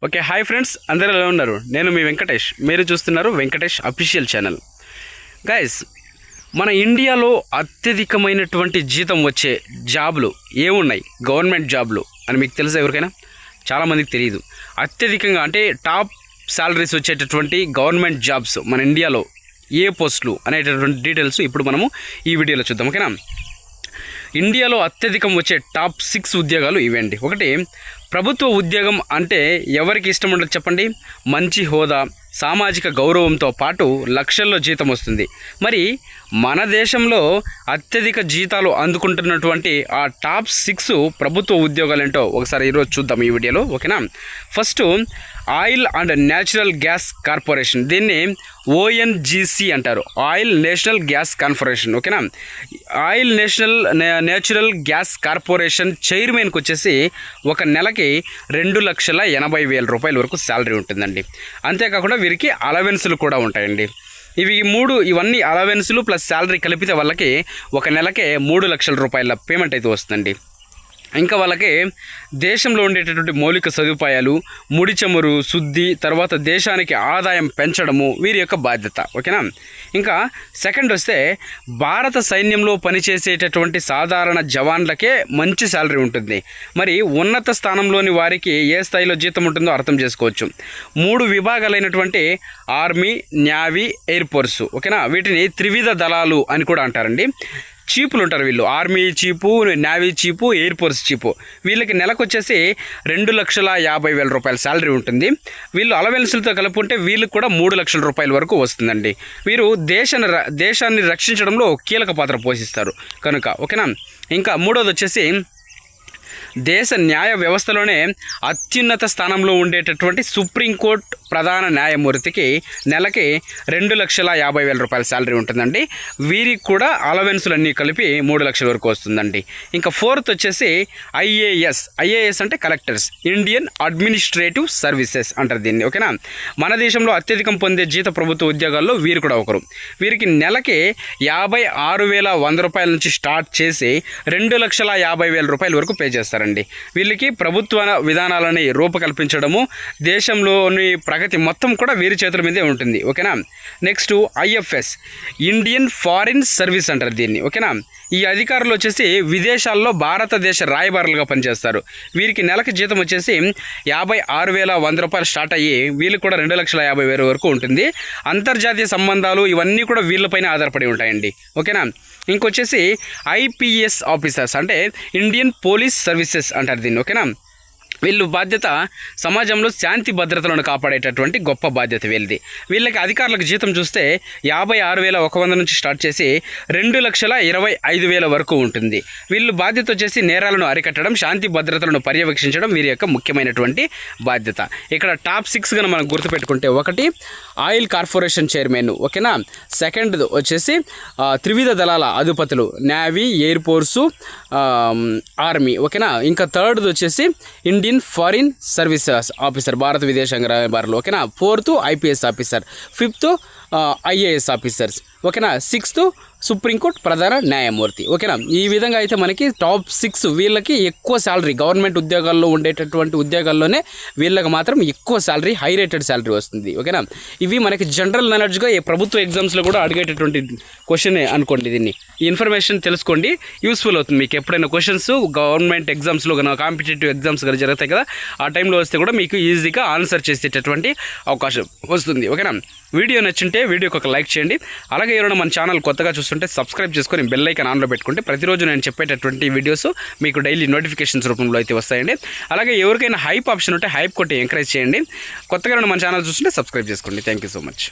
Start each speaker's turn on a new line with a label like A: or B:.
A: Okay, hi friends, అందరూ ఎలా ఉన్నారు? నేను మీ వెంకటేష్, మీరు చూస్తున్నారు వెంకటేష్ అఫీషియల్ ఛానల్. గైస్, మన ఇండియాలో అత్యధికమైనటువంటి జీతం వచ్చే జాబ్లు ఏమున్నాయి, గవర్నమెంట్ జాబ్లు అని మీకు తెలుసా? ఎవరికైనా? చాలామందికి తెలియదు. అత్యధికంగా అంటే టాప్ శాలరీస్ వచ్చేటటువంటి గవర్నమెంట్ జాబ్స్ మన ఇండియాలో ఏ పోస్టులు అనేటటువంటి డీటెయిల్స్ ఇప్పుడు మనము ఈ వీడియోలో చూద్దాం. ఓకేనా? ఇండియాలో అత్యధికం వచ్చే టాప్ 6 ఉద్యోగాలు ఇవేంటి. ఒకటి, ప్రభుత్వ ఉద్యోగం అంటే ఎవరికి ఇష్టం ఉండదు చెప్పండి? మంచి హోదా, సామాజిక గౌరవంతో పాటు లక్షల్లో జీతం వస్తుంది. మరి మన దేశంలో అత్యధిక జీతాలు అందుకుంటున్నటువంటి ఆ టాప్ 6 ప్రభుత్వ ఉద్యోగాలు ఏంటో ఒకసారి ఈరోజు చూద్దాం ఈ వీడియోలో. ఓకేనా? First, oil and natural gas corporation, దీన్ని ఓఎన్జీసీ అంటారు, ఆయిల్ నేషనల్ గ్యాస్ కార్పొరేషన్. ఓకేనా? ఆయిల్ నేచురల్ గ్యాస్ కార్పొరేషన్ చైర్మన్కి వచ్చేసి ఒక నెలకి 2,80,000 రూపాయల వరకు శాలరీ ఉంటుందండి. అంతేకాకుండా వీరికి అలవెన్సులు కూడా ఉంటాయండి. ఇవన్నీ అలవెన్సులు ప్లస్ శాలరీ కలిపితే వాళ్ళకి ఒక నెలకే 3 లక్షల రూపాయల పేమెంట్ అయితే వస్తుందండి. ఇంకా వాళ్ళకి దేశంలో ఉండేటటువంటి మౌలిక సదుపాయాలు, ముడి చమురు శుద్ధి, తర్వాత దేశానికి ఆదాయం పెంచడము వీరి యొక్క బాధ్యత. ఓకేనా? ఇంకా సెకండ్ వస్తే, భారత సైన్యంలో పనిచేసేటటువంటి సాధారణ జవాన్లకే మంచి శాలరీ ఉంటుంది. మరి ఉన్నత స్థానంలోని వారికి ఏ స్థాయిలో జీతం ఉంటుందో అర్థం చేసుకోవచ్చు. 3 విభాగాలైనటువంటి ఆర్మీ, నేవీ, ఎయిర్ ఫోర్స్. ఓకేనా? వీటిని త్రివిధ దళాలు అని కూడా అంటారండి. చీపులు ఉంటారు వీళ్ళు, ఆర్మీ చీపు, నేవీ చీపు, ఎయిర్ ఫోర్స్ చీపు. వీళ్ళకి నెలకు వచ్చేసి 2,50,000 రూపాయల శాలరీ ఉంటుంది. వీళ్ళు అలవెన్సులతో కలుపుకుంటే వీళ్ళకి కూడా 3 లక్షల రూపాయల వరకు వస్తుందండి. వీరు దేశాన్ని రక్షించడంలో కీలక పాత్ర పోషిస్తారు కనుక. ఓకేనా? ఇంకా మూడోది వచ్చేసి, దేశ న్యాయ వ్యవస్థలోనే అత్యున్నత స్థానంలో ఉండేటటువంటి సుప్రీంకోర్టు ప్రధాన న్యాయమూర్తికి నెలకి 2,50,000 రూపాయల శాలరీ ఉంటుందండి. వీరికి కూడా అలవెన్సులన్నీ కలిపి 3 లక్షల వరకు వస్తుందండి. ఇంకా ఫోర్త్ వచ్చేసి ఐఏఎస్ అంటే కలెక్టర్స్, ఇండియన్ అడ్మినిస్ట్రేటివ్ సర్వీసెస్ అంటారు దీన్ని. ఓకేనా? మన దేశంలో అత్యధికం పొందే జీత ప్రభుత్వ ఉద్యోగాల్లో వీరు కూడా ఒకరు. వీరికి నెలకి 56,100 రూపాయల నుంచి స్టార్ట్ చేసి 2,50,000 రూపాయల వరకు పే చేస్తారండి. వీళ్ళకి ప్రభుత్వ విధానాలని రూపకల్పించడము, దేశంలోని ప్రగతి మొత్తం కూడా వీరి చేతుల మీదే ఉంటుంది. ఓకేనా? Next, IFS, Indian foreign service అంటారు దీన్ని. ఓకేనా? ఈ అధికారులు వచ్చేసి విదేశాల్లో భారతదేశ రాయబారులుగా పనిచేస్తారు. వీరికి నెలకి జీతం వచ్చేసి 56,100 రూపాయలు స్టార్ట్ అయ్యి వీళ్ళకి కూడా 2,50,000 వరకు ఉంటుంది. అంతర్జాతీయ సంబంధాలు ఇవన్నీ కూడా వీళ్ళపైన ఆధారపడి ఉంటాయండి. ఓకేనా? ఇంకొచ్చేసి ఐపీఎస్ ఆఫీసర్స్ అంటే ఇండియన్ పోలీస్ సర్వీసెస్ అంటారు దీన్ని. ఓకేనా? వీళ్ళు బాధ్యత సమాజంలో శాంతి భద్రతలను కాపాడేటటువంటి గొప్ప బాధ్యత వీళ్ళది. వీళ్ళకి అధికారులకు జీతం చూస్తే 56,100 నుంచి స్టార్ట్ చేసి 2,25,000 వరకు ఉంటుంది. వీళ్ళు బాధ్యత వచ్చేసి నేరాలను అరికట్టడం, శాంతి భద్రతలను పర్యవేక్షించడం వీరి యొక్క ముఖ్యమైనటువంటి బాధ్యత. ఇక్కడ టాప్ 6గా మనం గుర్తుపెట్టుకుంటే, ఒకటి ఆయిల్ కార్పొరేషన్ చైర్మన్. ఓకేనా? సెకండ్ వచ్చేసి త్రివిధ దళాల అధిపతులు, నేవీ, ఎయిర్ ఫోర్సు, ఆర్మీ. ఓకేనా? ఇంకా థర్డ్ వచ్చేసి ఇండియన్ ఫారిన్ సర్వీసెస్ ఆఫీసర్, భారత విదేశాంగ రాయబారులు. ఓకేనా? Fourth IPS officer, fifth IAS officers. ఓకేనా? సిక్స్త్ సుప్రీంకోర్టు ప్రధాన న్యాయమూర్తి. ఓకేనా? ఈ విధంగా అయితే మనకి టాప్ 6 వీళ్ళకి ఎక్కువ శాలరీ, గవర్నమెంట్ ఉద్యోగాల్లో ఉండేటటువంటి ఉద్యోగాల్లోనే వీళ్ళకి మాత్రం ఎక్కువ శాలరీ, హై రేటెడ్ శాలరీ వస్తుంది. ఓకేనా? ఇవి మనకి జనరల్ నాలెడ్జ్గా ఈ ప్రభుత్వ ఎగ్జామ్స్లో కూడా అడిగేటటువంటి క్వశ్చన్ అనుకోండి. దీన్ని ఈ ఇన్ఫర్మేషన్ తెలుసుకోండి, యూస్ఫుల్ అవుతుంది మీకు. ఎప్పుడైనా క్వశ్చన్స్ గవర్నమెంట్ ఎగ్జామ్స్లో కానీ, కాంపిటేటివ్ ఎగ్జామ్స్ కానీ జరుగుతాయి కదా, ఆ టైంలో వస్తే కూడా మీకు ఈజీగా ఆన్సర్ చేసేటటువంటి అవకాశం వస్తుంది. ఓకేనా? వీడియో నచ్చుంటే వీడియోకి ఒక లైక్ చేయండి. అలాగే ఎవరైనా మన ఛానల్ కొత్తగా చూస్తుంటే సబ్స్క్రైబ్ చేసుకొని బెల్ ఐకాన్ ఆన్లో పెట్టుకుంటే ప్రతిరోజు నేను చెప్పేటటువంటి వీడియోస్ మీకు డైలీ నోటిఫికేషన్స్ రూపంలో అయితే వస్తాయండి. అలాగే ఎవరికైనా హైప్ ఆప్షన్ ఉంటే హైప్ కొట్టి ఎంకరేజ్ చేయండి. కొత్తగా మన ఛానల్ చూస్తుంటే సబ్స్క్రైబ్ చేసుకోండి. Thank you so much.